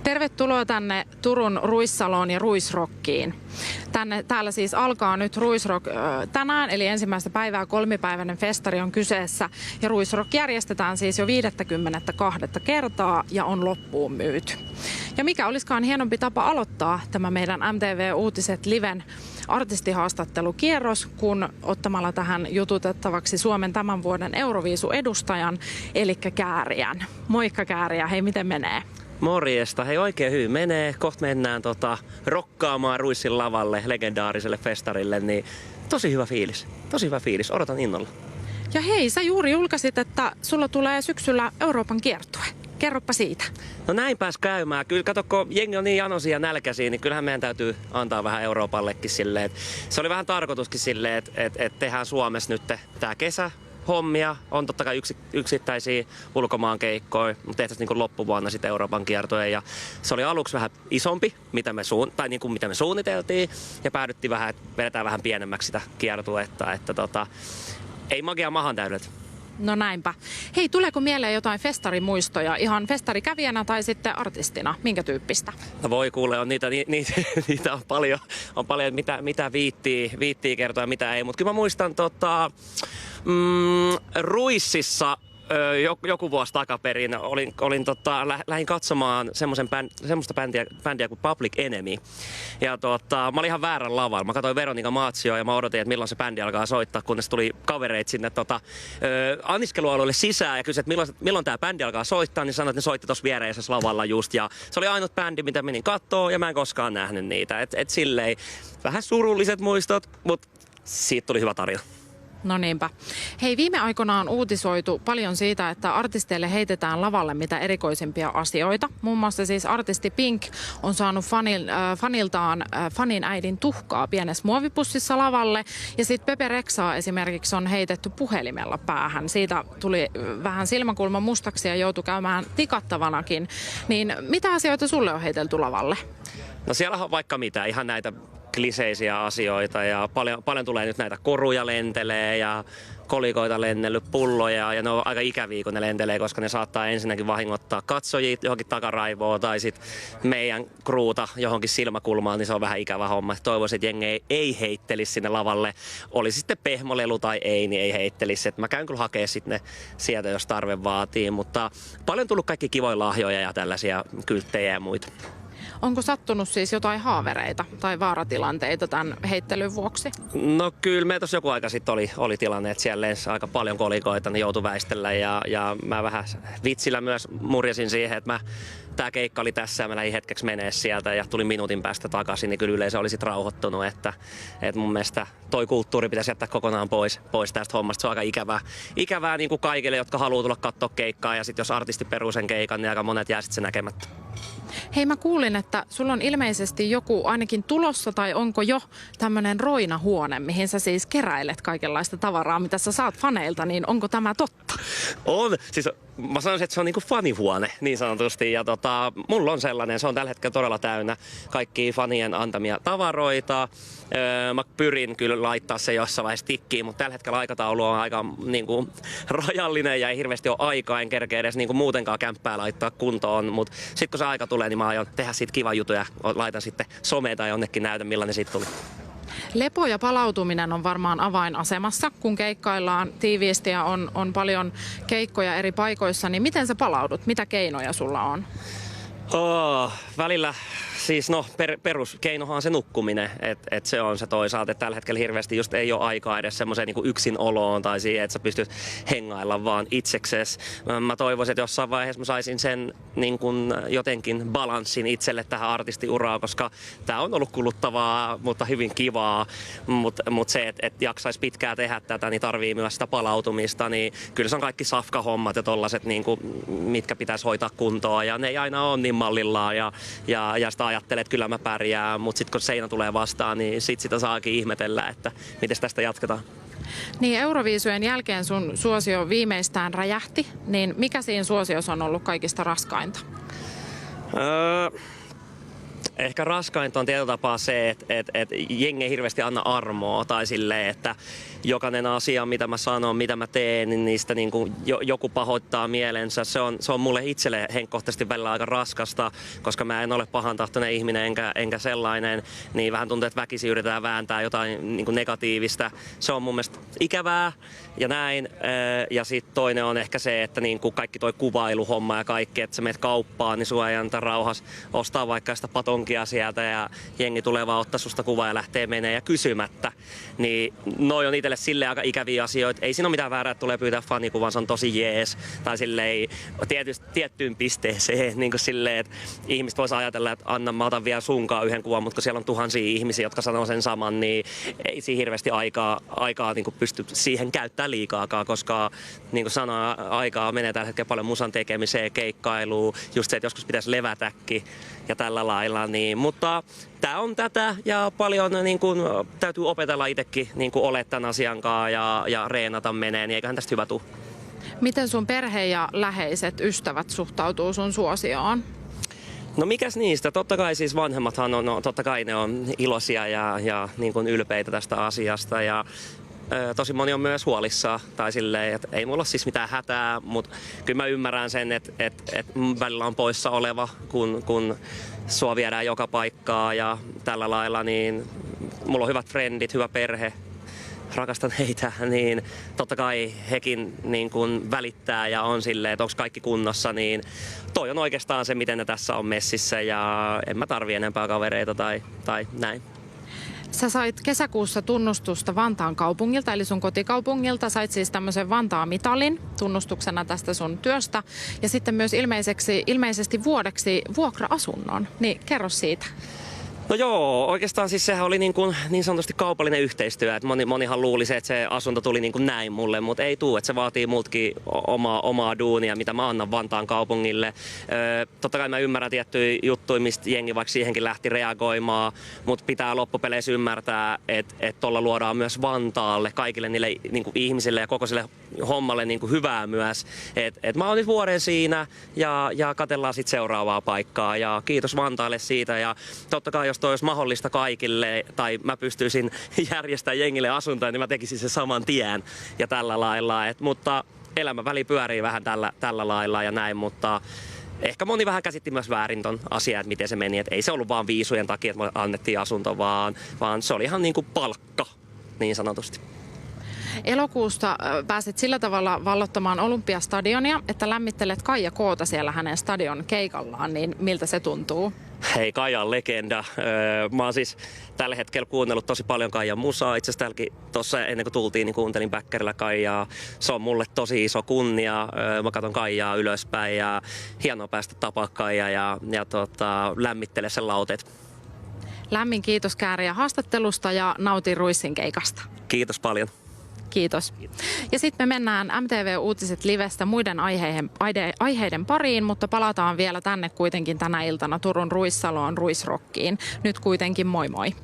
Tervetuloa tänne Turun Ruissaloon ja Ruisrockiin. Täällä siis alkaa nyt Ruisrock tänään, eli ensimmäistä päivää 3-päiväinen festari on kyseessä. Ja Ruisrock järjestetään siis jo 52. kertaa ja on loppuun myyty. Ja mikä olisikaan hienompi tapa aloittaa tämä meidän MTV Uutiset Liven artistihaastattelukierros, kun ottamalla tähän jututettavaksi Suomen tämän vuoden Euroviisu-edustajan, eli Kääriän. Moikka Kääriä, hei miten menee? Morjesta, hei oikein hyvin menee. Kohta mennään rokkaamaan Ruissin lavalle, legendaariselle festarille, niin tosi hyvä fiilis, odotan innolla. Ja hei, sä juuri julkaisit, että sulla tulee syksyllä Euroopan kiertue. Kerropa siitä. No näin pääs käymään. Kyllä kato, kun jengi on niin janoisia ja nälkäisiä, niin kyllähän meidän täytyy antaa vähän Euroopallekin silleen. Se oli vähän tarkoituskin silleen, että tehdään Suomessa nyt tää kesä. Hommia, on totta kai yksittäisiä ulkomaankeikkoja, mutta tehtäisiin niin loppuvuonna sitten Euroopan kiertoja. Ja se oli aluksi vähän isompi, mitä me suunniteltiin, ja päädyttiin vähän, että vedetään vähän pienemmäksi sitä kiertuetta, että ei magia mahan täydet. No näinpä. Hei, tuleeko mieleen jotain festarimuistoja ihan festarikävijänä tai sitten artistina? Minkä tyyppistä? No voi kuule, on niitä on paljon mitä viittii kertoa ja mitä ei. Mutta kyllä mä muistan Ruississa joku vuosi takaperin lähdin katsomaan semmoista bändiä kuin Public Enemy. Ja mä olin ihan väärän lavalla. Mä katsoin Veronika Mazzioa ja mä odotin, että milloin se bändi alkaa soittaa, kunnes tuli kavereita sinne anniskelualueelle sisään ja kysyi, että milloin tää bändi alkaa soittaa, niin sanoin, että ne soitti tossa viereisessä lavalla just. Ja se oli ainut bändi, mitä menin kattoo ja mä en koskaan nähnyt niitä. Et silleen vähän surulliset muistot, mutta siitä tuli hyvä tarina. No niinpä. Hei, viime aikoina on uutisoitu paljon siitä, että artisteille heitetään lavalle mitä erikoisimpia asioita. Muun muassa siis artisti Pink on saanut faniltaan fanin äidin tuhkaa pienessä muovipussissa lavalle. Ja sitten Pepe Rexaa esimerkiksi on heitetty puhelimella päähän. Siitä tuli vähän silmäkulma mustaksi ja joutui käymään tikattavanakin. Niin mitä asioita sulle on heitelty lavalle? No siellä on vaikka mitä, ihan näitä kliseisiä asioita ja paljon tulee nyt näitä koruja lentelee ja kolikoita lennellyt, pulloja ja ne on aika ikäviä kun ne lentelee, koska ne saattaa ensinnäkin vahingoittaa katsojia johonkin takaraivoon tai sitten meidän kruuta johonkin silmäkulmaan, niin se on vähän ikävä homma. Toivoisin, että jengi ei heittelisi sinne lavalle. Oli sitten pehmolelu tai ei, niin ei heittelisi. Et mä käyn kyllä hakemaan sitten ne sieltä, jos tarve vaatii, mutta paljon tullut kaikki kivoja lahjoja ja tällaisia kylttejä ja muita. Onko sattunut siis jotain haavereita tai vaaratilanteita tämän heittelyn vuoksi? No kyllä, me tuossa joku aika sitten oli tilanne, että siellä lensi aika paljon kolikoita, niin joutui väistellä ja mä vähän vitsillä myös murjasin siihen, että tää keikka oli tässä ja mä lähdin hetkeksi menee sieltä ja tuli minuutin päästä takaisin, niin kyllä yleensä oli sit rauhoittunut, että mun mielestä toi kulttuuri pitäisi jättää kokonaan pois tästä hommasta. Se on aika ikävää niin kuin kaikille, jotka haluaa tulla katsoa keikkaa ja sitten jos artisti peruu sen keikan, niin aika monet jää sitten se näkemättä. Hei, mä kuulin, että sulla on ilmeisesti joku ainakin tulossa tai onko jo tämmönen roinahuone, mihin sä siis keräilet kaikenlaista tavaraa, mitä sä saat faneilta, niin onko tämä totta? On. Siis mä sanoisin, että se on niinku fanihuone niin sanotusti ja mulla on sellainen, se on tällä hetkellä todella täynnä kaikkia fanien antamia tavaroita. Mä pyrin kyllä laittaa se jossain vaiheessa tikkiin, mutta tällä hetkellä aikataulu on aika niinku rajallinen ja ei hirveästi ole aikaa, en kerkeä edes niinku muutenkaan kämppää laittaa kuntoon, mutta sitten kun se aika tulee, niin mä aion tehdä siitä kiva juttu ja laitan sitten someen tai jonnekin näytön, millainen siitä tuli. Lepo ja palautuminen on varmaan avainasemassa, kun keikkaillaan tiiviisti ja on paljon keikkoja eri paikoissa, niin miten sä palaudut? Mitä keinoja sulla on? Välillä siis peruskeinohan on se nukkuminen, että se on se toisaalta, että tällä hetkellä hirveästi just ei ole aikaa edes semmoiseen niin yksinoloon tai siihen, että sä pystyt hengailla vaan itseksesi. Mä toivoisin, että jossain vaiheessa mä saisin sen niin kuin jotenkin balanssin itselle tähän artistiuraan, koska tää on ollut kuluttavaa, mutta hyvin kivaa, mutta se, että jaksaisi pitkään tehdä tätä, niin tarvii myös sitä palautumista, niin kyllä se on kaikki safkahommat ja tollaset, niin kuin, mitkä pitäisi hoitaa kuntoon ja ne ei aina ole niin mallillaan ja sitä ajattelee, että kyllä mä pärjään, mutta sitten kun seinä tulee vastaan, niin sitä saakin ihmetellä, että miten tästä jatketaan. Niin Euroviisujen jälkeen sun suosio viimeistään räjähti, niin mikä siinä suosiossa on ollut kaikista raskainta? Ehkä raskainta on tietyllä tapaa se, että jengi ei hirveästi anna armoa tai silleen, että jokainen asia, mitä mä sanon, mitä mä teen, niin niistä niin kuin joku pahoittaa mielensä. Se on mulle itselle henkkohtaisesti välillä aika raskasta, koska mä en ole pahantahtoinen ihminen enkä sellainen, niin vähän tuntuu, että väkisin yritetään vääntää jotain niin kuin negatiivista. Se on mun mielestä ikävää ja näin. Ja sitten toinen on ehkä se, että niin kuin kaikki toi kuvailuhomma ja kaikki, että sä menet kauppaan, niin sua ei anta rauhassa ostaa vaikka sitä patonkia sieltä ja jengi tulee vaan ottaa susta kuvaa ja lähtee menee ja kysymättä. Niin noi on itselle silleen aika ikäviä asioita. Ei siinä ole mitään väärää, että tulee pyytää fanikuvan, se on tosi jees. Tai silleen tietysti tiettyyn pisteeseen, niin kuin silleen, että ihmiset vois ajatella, että anna mä otan vielä sunkaan yhden kuvan, mutta kun siellä on tuhansia ihmisiä, jotka sanoo sen saman, niin ei siinä hirveästi aikaa niin kuin pysty siihen käyttämään liikaakaan, koska niin kuin sanoin, aikaa menee tällä hetkellä paljon musan tekemiseen, keikkailuun, just se, että joskus pitäisi levätäkin ja tällä lailla. Niin, mutta tämä on tätä ja paljon niin kuin, täytyy opetella itsekin niin kuin olet tämän asian kanssa ja reenata menee, niin eiköhän tästä hyvä tule. Miten sun perhe ja läheiset ystävät suhtautuu sun suosioon? No mikäs niistä? Totta kai siis vanhemmathan on, no, totta kai ne on iloisia ja niin kuin ylpeitä tästä asiasta ja tosi moni on myös huolissaan tai silleen, että ei mulla ole siis mitään hätää, mutta kyllä mä ymmärrän sen, että välillä on poissa oleva, kun sua viedään joka paikkaa ja tällä lailla, niin mulla on hyvät frendit, hyvä perhe, rakastan heitä, niin totta kai hekin niin kun välittää ja on silleen, että onko kaikki kunnossa, niin toi on oikeastaan se, miten ne tässä on messissä ja en mä tarvii enempää kavereita tai näin. Sä sait kesäkuussa tunnustusta Vantaan kaupungilta, eli sun kotikaupungilta. Sait siis tämmöisen Vantaa-mitalin tunnustuksena tästä sun työstä. Ja sitten myös ilmeisesti vuodeksi vuokra-asunnon. Niin kerro siitä. No joo, oikeastaan siis sehän oli niin sanotusti kaupallinen yhteistyö, että monihan luuli se, että se asunto tuli niin kuin näin mulle, mutta ei tule, että se vaatii multakin omaa duunia, mitä mä annan Vantaan kaupungille. Totta kai mä ymmärrän tiettyjä juttuja, mistä jengi vaikka siihenkin lähti reagoimaan, mutta pitää loppupeleissä ymmärtää, että tuolla luodaan myös Vantaalle, kaikille niille niin kuin ihmisille ja koko sille hommalle niin kuin hyvää myös. Et mä oon nyt vuoden siinä ja katsellaan sitten seuraavaa paikkaa ja kiitos Vantaalle siitä ja totta kai jos toi olisi mahdollista kaikille tai mä pystyisin järjestämään jengille asuntoja, niin mä tekisin sen saman tien ja tällä lailla. Mutta elämä väli pyörii vähän tällä lailla ja näin, mutta ehkä moni vähän käsitti myös väärin ton asian, että miten se meni. Et ei se ollut vaan viisujen takia, että me annettiin asunto, vaan se oli ihan niin kuin palkka niin sanotusti. Elokuusta pääsit sillä tavalla vallottamaan Olympiastadionia, että lämmittelet Kaija K:ta siellä hänen stadion keikallaan, niin miltä se tuntuu? Hei, Kaija on legenda. Mä oon siis tällä hetkellä kuunnellut tosi paljon Kaijan musaa. Itse asiassa täälläkin tuossa ennen kuin tultiin, niin kuuntelin Bäkkärillä Kaijaa. Se on mulle tosi iso kunnia. Mä katson Kaijaa ylöspäin ja hienoa päästä tapaa Kaijaa ja lämmittele sen lauteet. Lämmin kiitos Kääriä haastattelusta ja nautin Ruissin keikasta. Kiitos paljon. Kiitos. Ja sitten me mennään MTV Uutiset livestä muiden aiheiden pariin, mutta palataan vielä tänne kuitenkin tänä iltana Turun Ruissaloon Ruisrockiin. Nyt kuitenkin moi moi.